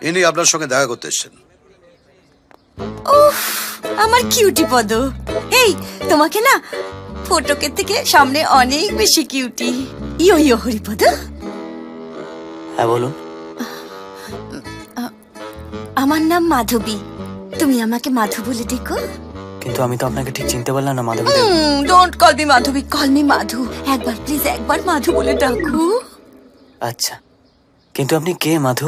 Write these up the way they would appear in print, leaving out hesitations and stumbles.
ইনি আপনার সঙ্গে দেখা করতে এসেছেন। উফ, আমার কিউটি পদ। এই তোমাকে না ফটোকে থেকে সামনে অনেক বেশি কিউটি। ইয়ো ইয়ো হরিপদ। হ্যাঁ বলুন। আমার নাম মাধবী, তুমি আমাকে মাধু বলে ডেকো। কিন্তু আমি তো আপনাকে ঠিক চিনতে পারলাম না Madhavi. Don't call me Madhavi, call me Madhu. একবার প্লিজ, একবার মাধু বলে ডাকো। আচ্ছা, কিন্তু আপনি কে মাধু?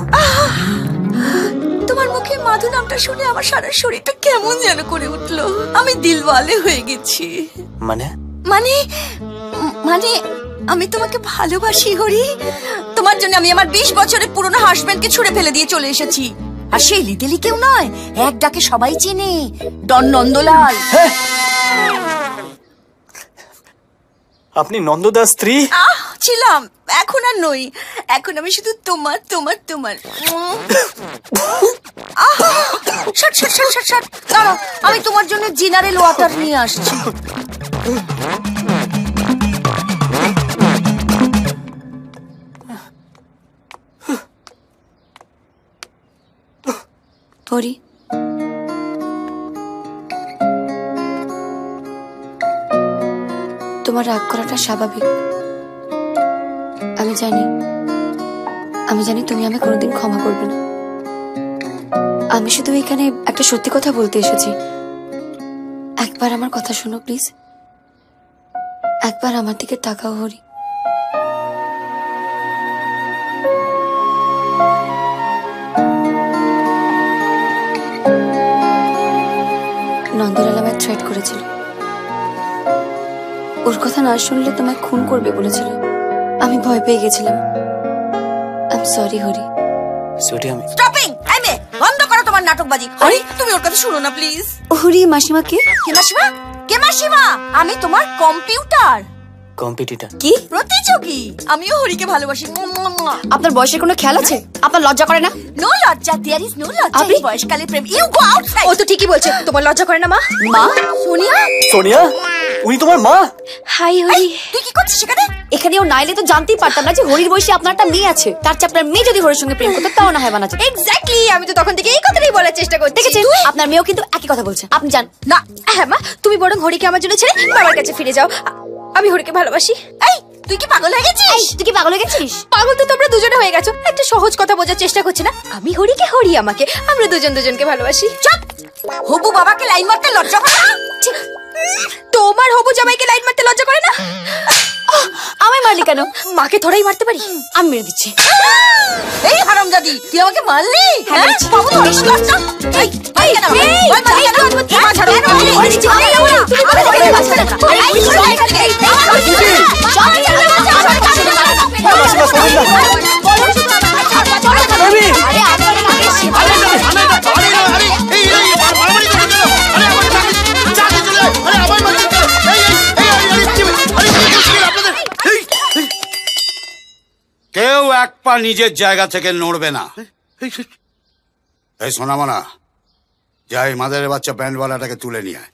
তোমার মুখে মাধু নামটা শুনে আমার সারা শরীরটা কেমন যেন করে উঠলো। আমি দিলওয়ালে হয়ে গেছি। মানে মানে মানে আমি তোমাকে ভালোবাসি হরি। তোমার জন্য আমি আমার 20 বছরের পুরনো হাজবেন্ডকে ছুঁড়ে ফেলে দিয়ে চলে এসেছি। আর সেই লিতেলি কেউ নয়, এক ডাকে সবাই চেনে, ডন নন্দলাল। আপনি নন্দদাস স্ত্রী? ছিলাম, এখন আর নই। এখন আমি শুধু তোমার তোমার তোমার। Shot shot shot shot shot. দাঁড়াও, আমি তোমার জন্য জেনারেল ওয়াটার নিয়ে আসছি। হরি, তোমার রাগ করাটা স্বাভাবিক। আমি জানি তুমি আমায় কোনোদিন ক্ষমা করবে না। আমি শুধু এখানে একটা সত্যি কথা বলতে এসেছি। একবার আমার কথা শোনো প্লিজ। একবার আমার দিকে তাকাও হরি। নন্দলাল আমায় থ্রেট করেছিল। ওর কথা না শুনলে তোমায় খুন করবে বলেছিল। আমি ভয় পেয়ে গেছিলাম। I am sorry Hari. Sweetie, আমি স্টপিং! এই মেয়ে, বন্ধ করো তোমার নাটকবাজি। হরি, তুমি ওর কথা শুনো না প্লিজ। হরি, মাসিমা কে? কে মাসিমা? কে মাসিমা? আমি তোমার কম্পিউটার কম্পিটিটর। কি প্রতিযোগী। আমিও হরিকে ভালোবাসি। আপনার বয়সের কোনো খেয়াল আছে? আপনার লজ্জা করে না? নো লজ্জা, দেয়ার ইজ নো লজ্জা। আপনি বয়সকালে প্রেম। You go outside. ও তো ঠিকই বলছে, তোমার লজ্জা করে না মা? মা? সোনিয়া? সোনিয়া, উনি তোমার মা? হাই হরি। তুই কি করছিস সেখানে? এখানেও নাইলে তো জানতেই পারতাম না যে হরির বয়সে আপনার একটা মেয়ে আছে। তার চেয়ে আপনার মেয়ে যদি হরির সঙ্গে প্রেম করতো তাও না হয় মানা যেত। এক্স্যাক্টলি, আমি তো তখন থেকে এই কথাটাই বলার চেষ্টা করছি। দেখেছেন, আপনার মেয়েও কিন্তু একই কথা বলছে। আপনি জান না। হ্যাঁ মা, তুমি বরং হরিকে আমার জন্য ছেড়ে বাবার কাছে ফিরে যাও। আমি হরিকে ভালোবাসি। এই, তুই কি পাগল হয়ে গেছিস? তুই কি পাগল হয়ে গেছিস? পাগল তো তোমরা দুজনে হয়ে গেছো। একটা সহজ কথা বোঝার চেষ্টা করছি না? আমি হরিকে, হরি আমাকে। আমরা দুজন দুজনকে ভালোবাসি। চুপ! হবু বাবাকে লাইন মারতে লজ্জা করে না? তোমার হবু জামাইকে লাইন মারতে লজ্জা করে না? আমায় মারলি কেন? মাকে থোড়াই মারতে পারি। আমি মেরে দিচ্ছি। এই হারামজাদি, তুই আমাকে মারলি? হ্যাঁ, মেরেছি। বাবু, বেশি লজ্জা। এই, এই কেন? এই, ওই মারলি কেন? এই, মা ছাড়ো। কেন? ওই দিচ্ছি, এই, আমি যাবো না। তুমি আমি কোথায় যাবো না। যাচ্ছ? এই, এই, সরো এখান থেকে। এই, কেউ এক পা নিজের জায়গা থেকে নড়বে না। এই সোনামনা, যাই মাদারের বাচ্চা ব্যান্ডওয়ালাটাকে তুলে নিয়ে আয়।